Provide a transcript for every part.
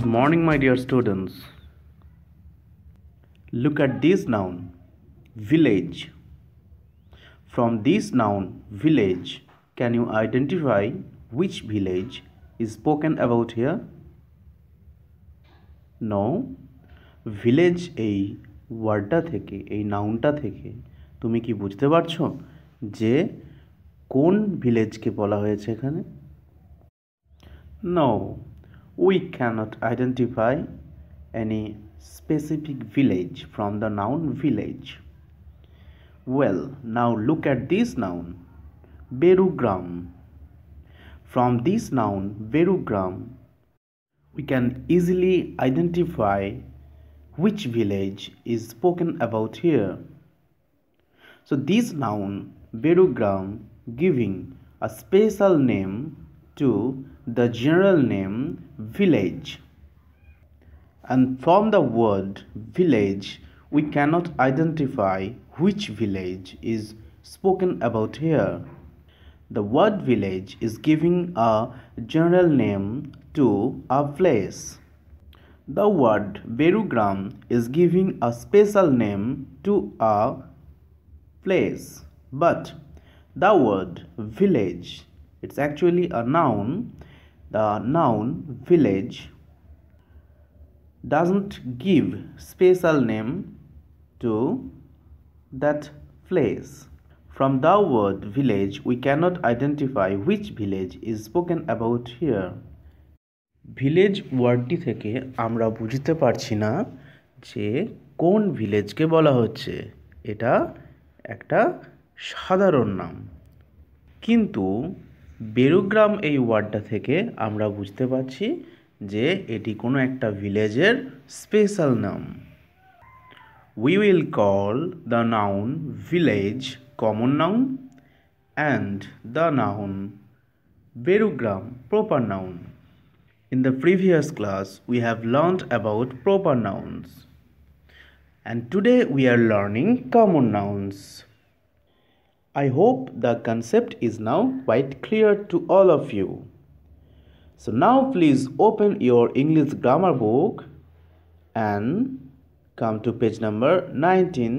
Good morning, my dear students. Look at this noun, village. From this noun, village, can you identify which village is spoken about here? No. Village এই ওয়ার্ডটা থেকে, এই নাউনটা থেকে তুমি কি বুঝতে পারছো যে কোন ভিলেজকে বলা হয়েছে এখানে? No, we cannot identify any specific village from the noun village. Well, now look at this noun, Berugram. From this noun, Berugram, we can easily identify which village is spoken about here. So this noun, Berugram, giving a special name to the general name village. And from the word village, we cannot identify which village is spoken about here. The word village is giving a general name to a place. The word Berugram is giving a special name to a place. But the word village, it's actually a noun. The noun village doesn't give special name to that place. From the word village, we cannot identify which village is spoken about here. Village ওয়ার্ডটি থেকে আমরা বুঝতে পারছি না যে কোন ভিলেজকে বলা হচ্ছে। এটা একটা সাধারণ নাম, কিন্তু বেরুগ্রাম এই ওয়ার্ডটা থেকে আমরা বুঝতে পারছি যে এটি কোনো একটা ভিলেজের স্পেশাল নাম। We will call the noun village common noun and the noun Berugram proper noun. In the previous class, we have learned about proper nouns, and today we are learning common nouns. I hope the concept is now quite clear to all of you. So now please open your English grammar book and come to page number 19,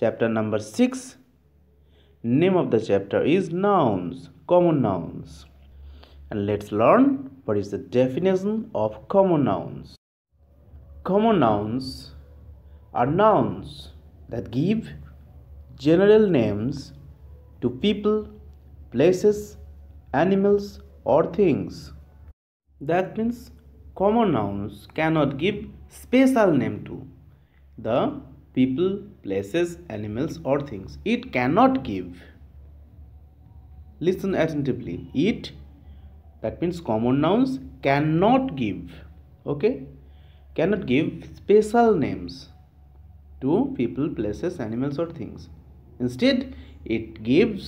chapter number 6. Name of the chapter is nouns, common nouns. And let's learn what is the definition of common nouns. Common nouns are nouns that give general names to people, places, animals, or things. That means common nouns cannot give special name to the people, places, animals, or things. It cannot give. Listen attentively. That means common nouns cannot give, cannot give special names to people, places, animals, or things. Instead, it gives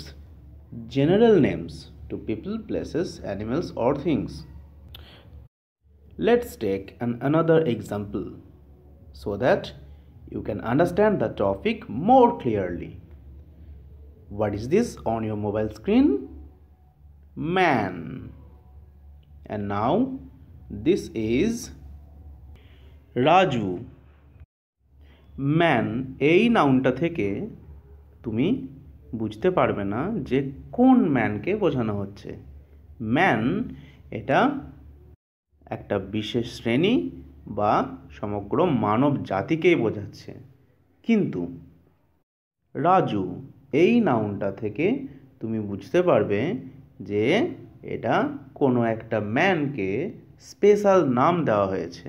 general names to people, places, animals, or things. Let's take another example so that you can understand the topic more clearly. What is this on your mobile screen? Man. And now this is Raju. Man এই নাউনটা থেকে তুমি বুঝতে পারবে না যে কোন ম্যানকে বোঝানো হচ্ছে। ম্যান এটা একটা বিশেষ শ্রেণী বা সমগ্র মানব জাতিকেই বোঝাচ্ছে, কিন্তু রাজু এই নাউনটা থেকে তুমি বুঝতে পারবে যে এটা কোনো একটা ম্যানকে স্পেশাল নাম দেওয়া হয়েছে।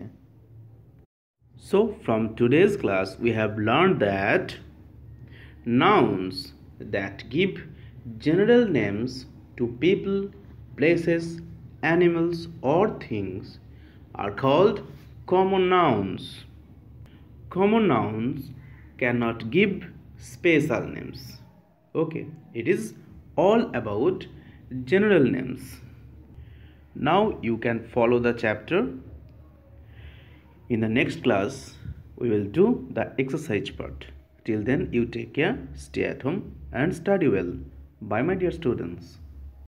So from today's class we have learned that nouns that give general names to people, places, animals, or things are called common nouns. Common nouns cannot give special names. It is all about general names. Now you can follow the chapter. In the next class we will do the exercise part. Till then, you take care, stay at home, and study well. Bye, my dear students.